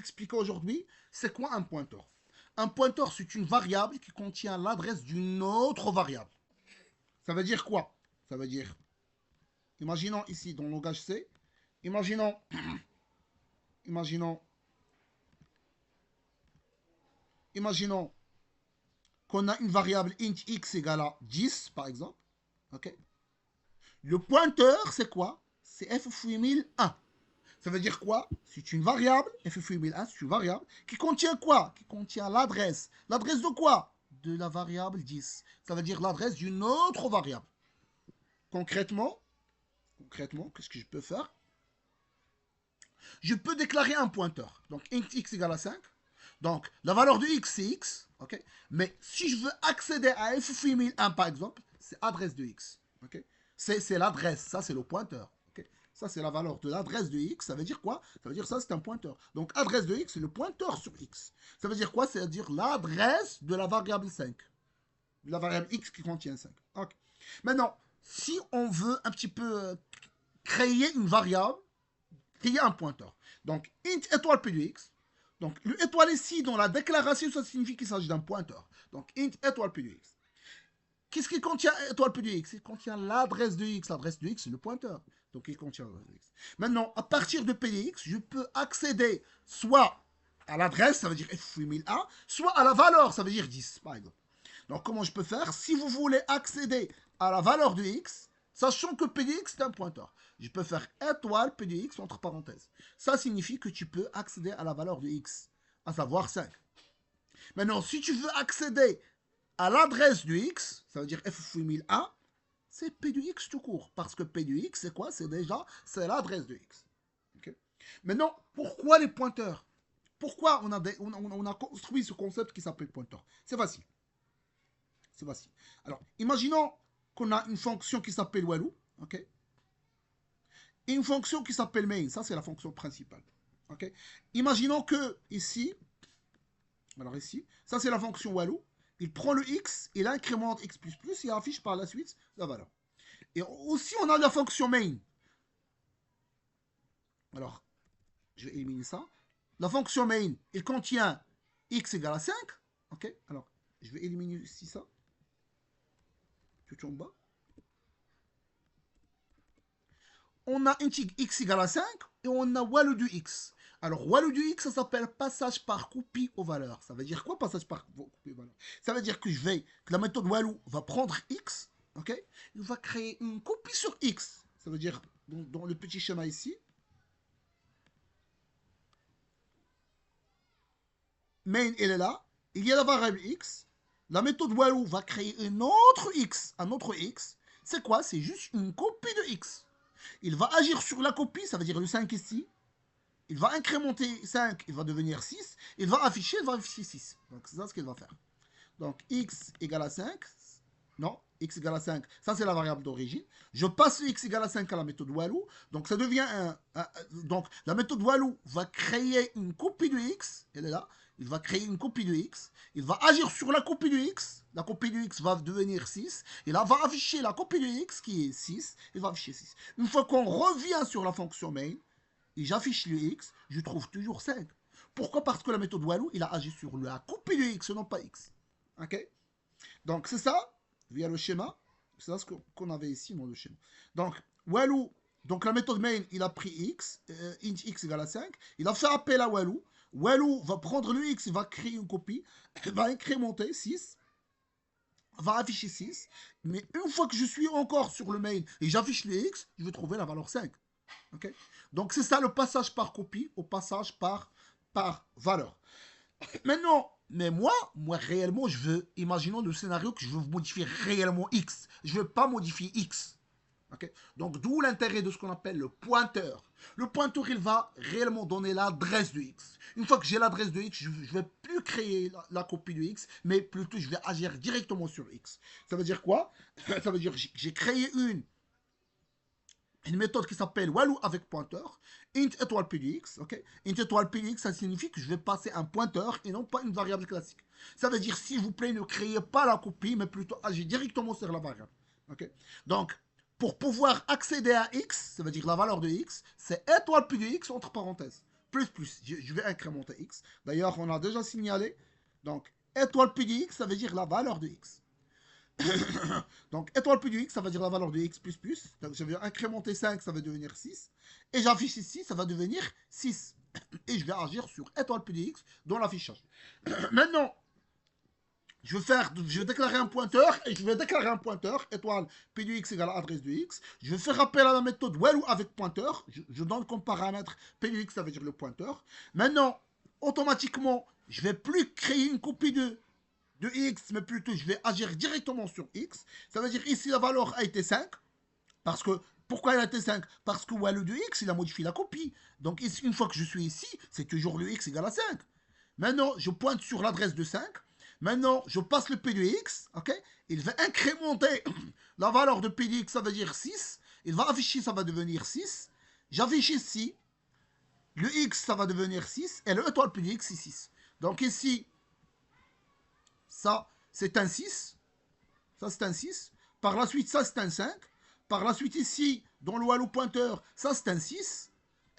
expliquer aujourd'hui, c'est quoi un pointeur. Un pointeur, c'est une variable qui contient l'adresse d'une autre variable. Ça veut dire quoi? Ça veut dire, imaginons ici dans le langage C, imaginons, imaginons, imaginons qu'on a une variable int x égale à 10, par exemple. Okay. Le pointeur, c'est quoi? C'est f'1001. Ça veut dire quoi? C'est une variable, f'1001, c'est une variable, qui contient quoi? Qui contient l'adresse. L'adresse de quoi? De la variable 10. Ça veut dire l'adresse d'une autre variable. Concrètement, qu'est-ce que je peux faire? Je peux déclarer un pointeur. Donc, int x égale à 5. Donc, la valeur de x, c'est x. Okay. Mais si je veux accéder à f'1001, par exemple, c'est adresse de x. Okay. C'est l'adresse, ça c'est le pointeur. Okay. Ça c'est la valeur de l'adresse de x. Ça veut dire quoi? Ça veut dire ça c'est un pointeur. Donc, adresse de x, c'est le pointeur sur x. Ça veut dire quoi? Ça veut dire l'adresse de la variable 5. De la variable x qui contient 5. Okay. Maintenant, si on veut un petit peu créer une variable, créer un pointeur. Donc, int étoile p de x. Donc, le étoile ici, dans la déclaration, ça signifie qu'il s'agit d'un pointeur. Donc, int étoile p de x. Qu'est-ce qui contient étoile p de x? Il contient l'adresse de x. L'adresse de x, c'est le pointeur. Donc, il contient l'adresse de x. Maintenant, à partir de p de x, je peux accéder soit à l'adresse, ça veut dire f'1001, soit à la valeur, ça veut dire 10, par exemple. Donc, comment je peux faire? Si vous voulez accéder à la valeur de x, sachant que p de x, c'est un pointeur, je peux faire étoile p de x entre parenthèses. Ça signifie que tu peux accéder à la valeur de x, à savoir 5. Maintenant, si tu veux accéder à l'adresse de x, ça veut dire f'1001, c'est p de x tout court. Parce que p de x, c'est quoi? C'est l'adresse de x. Okay. Maintenant, pourquoi les pointeurs? Pourquoi on a construit ce concept qui s'appelle pointeur? C'est facile. C'est facile. Alors, imaginons qu'on a une fonction qui s'appelle walou, ok? Et une fonction qui s'appelle main, ça c'est la fonction principale, ok? Imaginons que ici, alors ici, ça c'est la fonction walou, il prend le x, il incrémente x++, et affiche par la suite la valeur. Et aussi on a la fonction main. Alors, je vais éliminer ça. La fonction main, il contient x égale à 5, ok? Alors, je vais éliminer ici ça. Tout en bas. On a x égale à 5 et on a walou du x. Alors, walou du x, ça s'appelle passage par copie aux valeurs. Ça veut dire quoi, passage par copie aux valeurs? Ça veut dire que la méthode walou va prendre x, ok? Il va créer une copie sur x. Ça veut dire, dans le petit schéma ici, main, elle est là. Il y a la variable x. La méthode walou va créer un autre x. C'est quoi? C'est juste une copie de x. Il va agir sur la copie, ça veut dire le 5 ici. Il va incrémenter 5, il va devenir 6. Il va afficher 6. Donc c'est ça ce qu'il va faire. Donc x égale à 5. Non, x égale à 5. Ça c'est la variable d'origine. Je passe x égale à 5 à la méthode walou. Donc ça devient donc la méthode walou va créer une copie de x. Elle est là. Il va créer une copie de x. Il va agir sur la copie de x. La copie de x va devenir 6. Et là, va afficher la copie de x qui est 6. Il va afficher 6. Une fois qu'on revient sur la fonction main, et j'affiche le x, je trouve toujours 5. Pourquoi? Parce que la méthode walou, il a agi sur la copie de x, non pas x. Ok? Donc, c'est ça, via le schéma. C'est ça ce qu'on avait ici dans le schéma. Donc, walou, donc la méthode main, il a pris x, int x égale à 5. Il a fait appel à walou. Walou va prendre le x, il va créer une copie, va incrémenter 6, va afficher 6. Mais une fois que je suis encore sur le main et j'affiche le x, je vais trouver la valeur 5. Okay? Donc c'est ça le passage par copie au passage par valeur. Maintenant, mais moi réellement, je veux, imaginons le scénario que je veux modifier réellement x. Je ne veux pas modifier x. Okay? Donc d'où l'intérêt de ce qu'on appelle le pointeur. Le pointeur, il va réellement donner l'adresse de x. Une fois que j'ai l'adresse de x, je ne vais plus créer la copie de x, mais plutôt je vais agir directement sur x. Ça veut dire quoi? Ça veut dire que j'ai créé une méthode qui s'appelle walou avec pointeur, int étoile p de x, ok? Int étoile p de x, ça signifie que je vais passer un pointeur et non pas une variable classique. Ça veut dire, s'il vous plaît, ne créez pas la copie, mais plutôt agir directement sur la variable, ok? Donc, pour pouvoir accéder à x, ça veut dire la valeur de x, c'est étoile p de x entre parenthèses. plus. Je vais incrémenter x. D'ailleurs, on a déjà signalé. Donc, étoile P de x, ça veut dire la valeur de x. Donc, étoile P de x, ça va dire la valeur de x plus plus. Donc, je vais incrémenter 5, ça va devenir 6. Et j'affiche ici, ça va devenir 6. Et je vais agir sur étoile P de x dans l'affichage. Maintenant, je vais déclarer un pointeur, et je vais déclarer un pointeur, étoile P de x égale adresse de x. Je vais faire appel à la méthode while avec pointeur. Je donne comme paramètre P de x, ça veut dire le pointeur. Maintenant, automatiquement, je ne vais plus créer une copie de x, mais plutôt je vais agir directement sur x. Ça veut dire ici la valeur a été 5. Parce que, pourquoi elle a été 5? Parce que while de x, il a modifié la copie. Donc ici, une fois que je suis ici, c'est toujours le x égale à 5. Maintenant, je pointe sur l'adresse de 5. Maintenant, je passe le P de x, ok? Il va incrémenter la valeur de P de x, ça veut dire 6. Il va afficher, ça va devenir 6. J'affiche ici, le x, ça va devenir 6. Et le étoile P de x, c'est 6. Donc ici, ça, c'est un 6. Ça, c'est un 6. Par la suite, ça, c'est un 5. Par la suite, ici, dans le halo pointeur, ça, c'est un 6.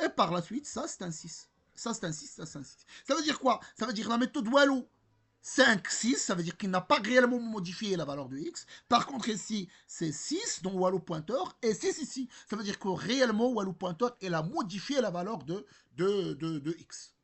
Et par la suite, ça, c'est un 6. Ça, c'est un 6, ça, c'est un 6. Ça veut dire quoi? Ça veut dire la méthode Wallo 5, 6, ça veut dire qu'il n'a pas réellement modifié la valeur de x. Par contre, ici, c'est 6 dans Wallo pointeur et 6 ici. Ça veut dire que réellement, Wallo pointeur, il a modifié la valeur de x.